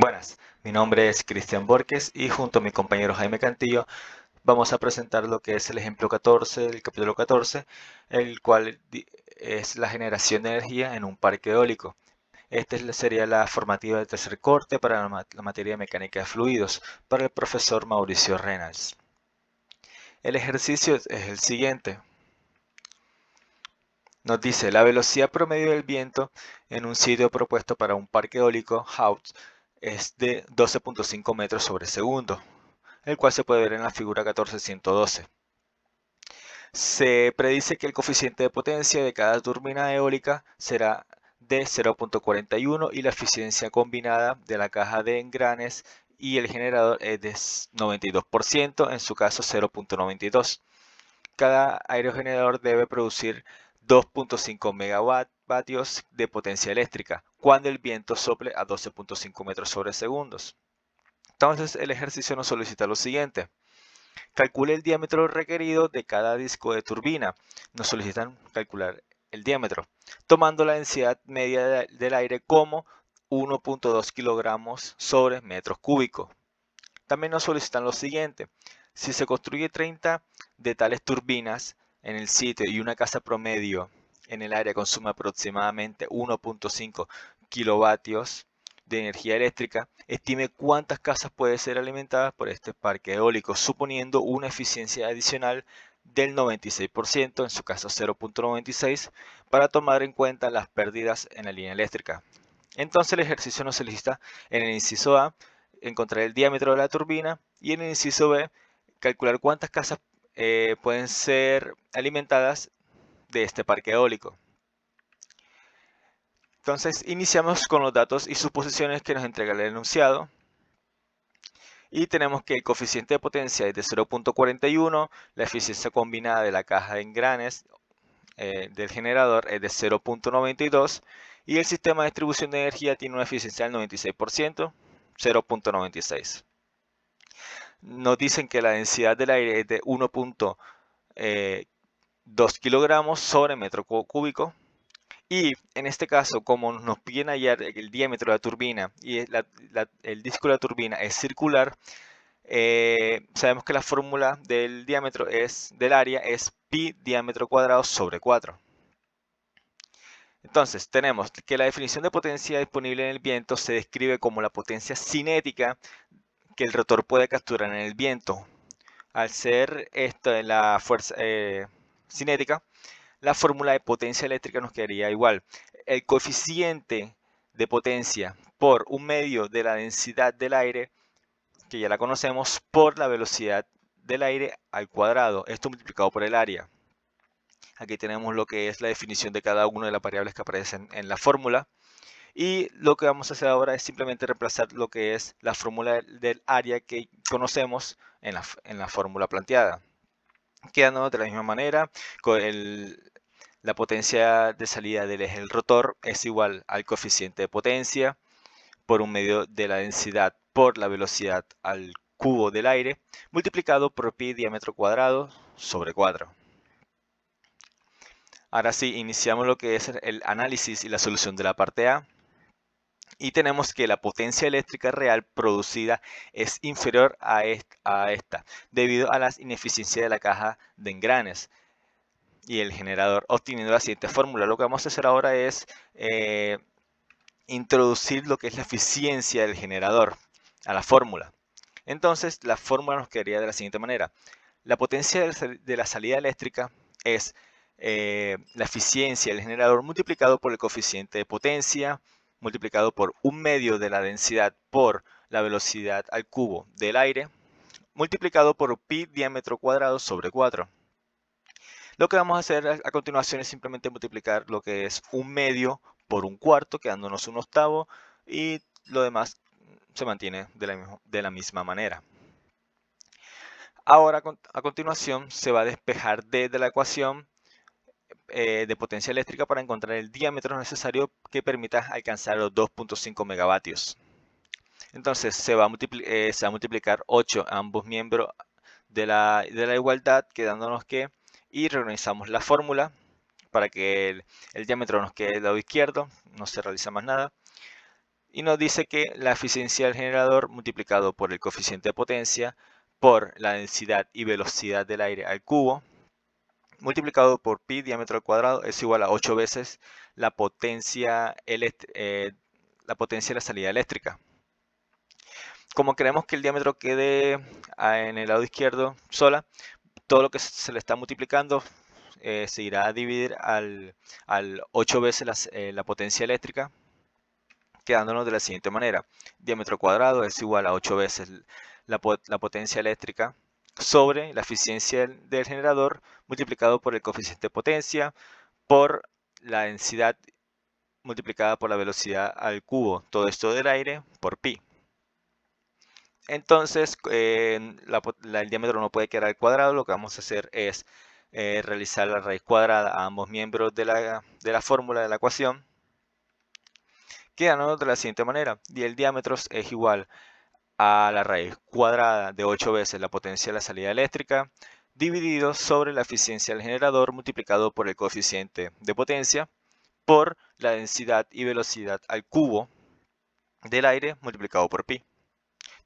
Buenas, mi nombre es Cristian Borges y junto a mi compañero Jaime Cantillo vamos a presentar lo que es el ejemplo 14 del capítulo 14, el cual es la generación de energía en un parque eólico. Esta sería la formativa de tercer corte para la materia de mecánica de fluidos para el profesor Mauricio Reynolds. El ejercicio es el siguiente. Nos dice la velocidad promedio del viento en un sitio propuesto para un parque eólico Hout es de 12.5 metros sobre segundo, el cual se puede ver en la figura 1412. Se predice que el coeficiente de potencia de cada turbina eólica será de 0.41 y la eficiencia combinada de la caja de engranes y el generador es de 92%, en su caso 0.92. Cada aerogenerador debe producir 2.5 megavatios de potencia eléctrica cuando el viento sople a 12.5 metros sobre segundos. Entonces el ejercicio nos solicita lo siguiente. Calcule el diámetro requerido de cada disco de turbina. Nos solicitan calcular el diámetro, tomando la densidad media del aire como 1.2 kilogramos sobre metros cúbicos. También nos solicitan lo siguiente. Si se construye 30 de tales turbinas en el sitio y una casa promedio en el área consume aproximadamente 1.5 kilovatios de energía eléctrica, estime cuántas casas pueden ser alimentadas por este parque eólico, suponiendo una eficiencia adicional del 96%, en su caso 0.96, para tomar en cuenta las pérdidas en la línea eléctrica. Entonces el ejercicio nos solicita en el inciso A encontrar el diámetro de la turbina y en el inciso B calcular cuántas casas pueden ser alimentadas de este parque eólico. Entonces iniciamos con los datos y suposiciones que nos entrega el enunciado. Y tenemos que el coeficiente de potencia es de 0.41, la eficiencia combinada de la caja de engranes del generador es de 0.92 y el sistema de distribución de energía tiene una eficiencia del 96%, 0.96. Nos dicen que la densidad del aire es de 1.2 kilogramos sobre metro cúbico. Y en este caso, como nos piden hallar el diámetro de la turbina y el disco de la turbina es circular, sabemos que la fórmula del diámetro del área es pi diámetro cuadrado sobre 4. Entonces, tenemos que la definición de potencia disponible en el viento se describe como la potencia cinética que el rotor puede capturar en el viento. Al ser esto la fuerza cinética, la fórmula de potencia eléctrica nos quedaría igual. El coeficiente de potencia por un medio de la densidad del aire, que ya la conocemos, por la velocidad del aire al cuadrado. Esto multiplicado por el área. Aquí tenemos lo que es la definición de cada una de las variables que aparecen en la fórmula. Y lo que vamos a hacer ahora es simplemente reemplazar lo que es la fórmula del área que conocemos en la fórmula planteada. Quedándonos de la misma manera, con la potencia de salida del eje del rotor es igual al coeficiente de potencia por un medio de la densidad por la velocidad al cubo del aire, multiplicado por pi diámetro cuadrado sobre 4. Ahora sí, iniciamos lo que es el análisis y la solución de la parte A. Y tenemos que la potencia eléctrica real producida es inferior a esta, debido a las ineficiencias de la caja de engranes y el generador, obteniendo la siguiente fórmula. Lo que vamos a hacer ahora es introducir lo que es la eficiencia del generador a la fórmula. Entonces, la fórmula nos quedaría de la siguiente manera. La potencia de la salida eléctrica es la eficiencia del generador multiplicado por el coeficiente de potencia, multiplicado por un medio de la densidad por la velocidad al cubo del aire, multiplicado por pi diámetro cuadrado sobre 4. Lo que vamos a hacer a continuación es simplemente multiplicar lo que es un medio por un cuarto, quedándonos un octavo, y lo demás se mantiene de la misma manera. Ahora, a continuación, se va a despejar D de la ecuación de potencia eléctrica para encontrar el diámetro necesario que permita alcanzar los 2.5 megavatios. Entonces, se va a multiplicar 8 a ambos miembros de la igualdad, quedándonos que, y reorganizamos la fórmula para que el diámetro nos quede del lado izquierdo, no se realiza más nada. Y nos dice que la eficiencia del generador multiplicado por el coeficiente de potencia por la densidad y velocidad del aire al cubo multiplicado por pi diámetro al cuadrado es igual a 8 veces la potencia, la potencia de la salida eléctrica. Como queremos que el diámetro quede en el lado izquierdo sola, todo lo que se le está multiplicando se irá a dividir al 8 veces la potencia eléctrica, quedándonos de la siguiente manera. Diámetro cuadrado es igual a 8 veces la potencia eléctrica sobre la eficiencia del generador multiplicado por el coeficiente de potencia por la densidad multiplicada por la velocidad al cubo. Todo esto del aire por pi. Entonces, el diámetro no puede quedar al cuadrado. Lo que vamos a hacer es realizar la raíz cuadrada a ambos miembros de la fórmula de la ecuación, quedando de la siguiente manera. Y el diámetro es igual a la raíz cuadrada de 8 veces la potencia de la salida eléctrica dividido sobre la eficiencia del generador multiplicado por el coeficiente de potencia por la densidad y velocidad al cubo del aire multiplicado por pi.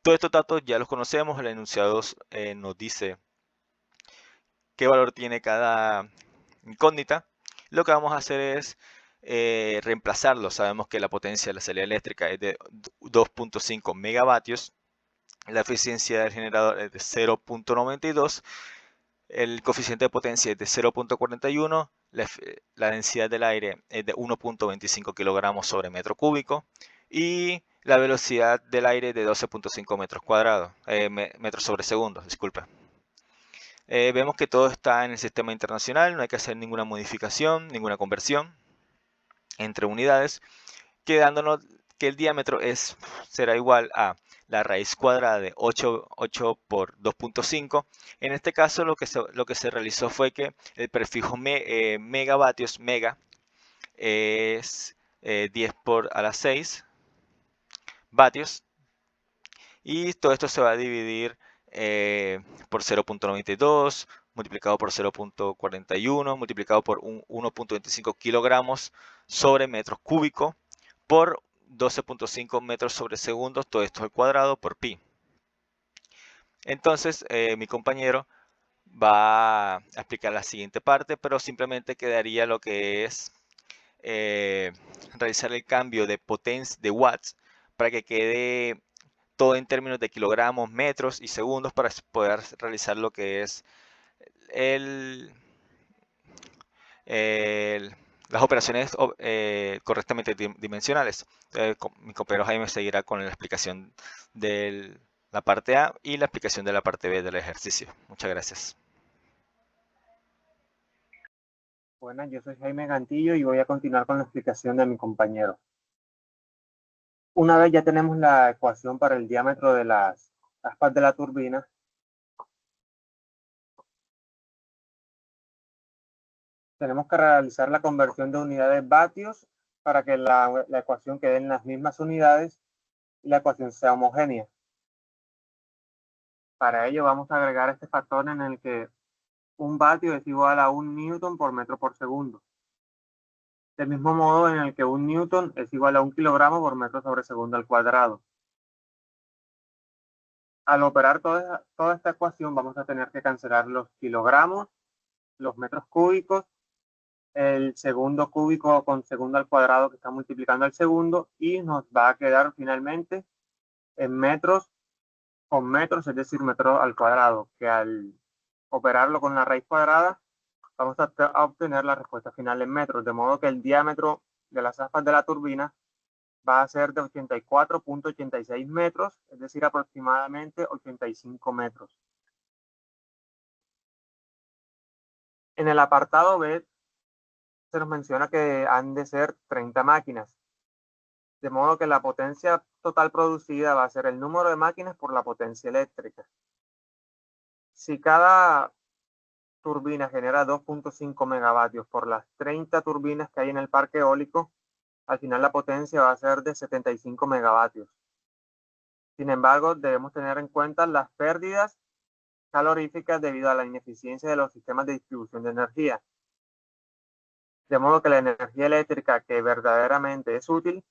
Todos estos datos ya los conocemos, el enunciado nos dice qué valor tiene cada incógnita. Lo que vamos a hacer es reemplazarlo. Sabemos que la potencia de la salida eléctrica es de 2.5 megavatios, la eficiencia del generador es de 0.92, el coeficiente de potencia es de 0.41, la densidad del aire es de 1.25 kilogramos sobre metro cúbico y la velocidad del aire es de 12.5 metros cuadrados, metros sobre segundo, disculpe. Vemos que todo está en el sistema internacional, no hay que hacer ninguna modificación, ninguna conversión entre unidades, quedándonos que el diámetro será igual a la raíz cuadrada de 8 por 2.5. En este caso lo que se realizó fue que el prefijo megavatios, mega, es 10 por a la 6 vatios. Y todo esto se va a dividir por 0.92, multiplicado por 0.41, multiplicado por 1.25 kilogramos sobre metros cúbicos, por 12.5 metros sobre segundos, todo esto al cuadrado por pi. Entonces mi compañero va a explicar la siguiente parte, pero simplemente quedaría lo que es realizar el cambio de potencia de watts para que quede todo en términos de kilogramos, metros y segundos para poder realizar lo que es las operaciones correctamente dimensionales. Mi compañero Jaime seguirá con la explicación de la parte A y la explicación de la parte B del ejercicio. Muchas gracias. Buenas, yo soy Jaime Gantillo y voy a continuar con la explicación de mi compañero. Una vez ya tenemos la ecuación para el diámetro de las aspas de la turbina, tenemos que realizar la conversión de unidades vatios para que la ecuación quede en las mismas unidades y la ecuación sea homogénea. Para ello vamos a agregar este factor en el que un vatio es igual a 1 newton por metro por segundo. Del mismo modo en el que 1 newton es igual a 1 kilogramo por metro sobre segundo al cuadrado. Al operar toda esta ecuación vamos a tener que cancelar los kilogramos, los metros cúbicos, el segundo cúbico con segundo al cuadrado que está multiplicando al segundo y nos va a quedar finalmente en metros con metros, es decir, metro al cuadrado, que al operarlo con la raíz cuadrada vamos a obtener la respuesta final en metros, de modo que el diámetro de las aspas de la turbina va a ser de 84.86 metros, es decir, aproximadamente 85 metros. En el apartado B se nos menciona que han de ser 30 máquinas, de modo que la potencia total producida va a ser el número de máquinas por la potencia eléctrica. Si cada turbina genera 2.5 megavatios por las 30 turbinas que hay en el parque eólico, al final la potencia va a ser de 75 megavatios. Sin embargo, debemos tener en cuenta las pérdidas caloríficas debido a la ineficiencia de los sistemas de distribución de energía. De modo que la energía eléctrica que verdaderamente es útil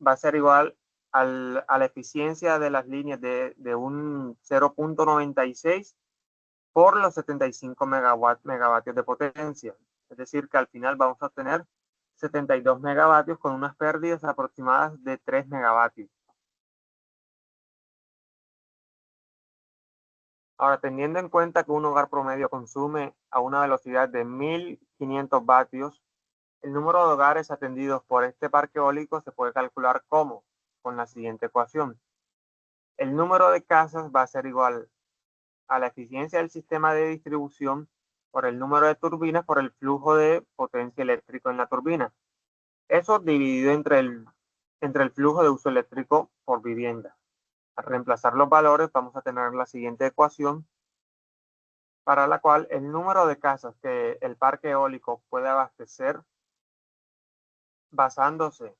va a ser igual a la eficiencia de las líneas de un 0.96 por los 75 megavatios de potencia. Es decir, que al final vamos a obtener 72 megavatios con unas pérdidas aproximadas de 3 megavatios. Ahora, teniendo en cuenta que un hogar promedio consume a una velocidad de 1500 vatios, el número de hogares atendidos por este parque eólico se puede calcular como, con la siguiente ecuación. El número de casas va a ser igual a la eficiencia del sistema de distribución por el número de turbinas por el flujo de potencia eléctrica en la turbina. Eso dividido entre el flujo de uso eléctrico por vivienda. Al reemplazar los valores vamos a tener la siguiente ecuación, para la cual el número de casas que el parque eólico puede abastecer basándose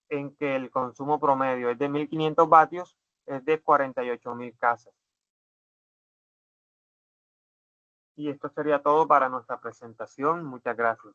en que el consumo promedio es de 1500 vatios, es de 48.000 casas. Y esto sería todo para nuestra presentación. Muchas gracias.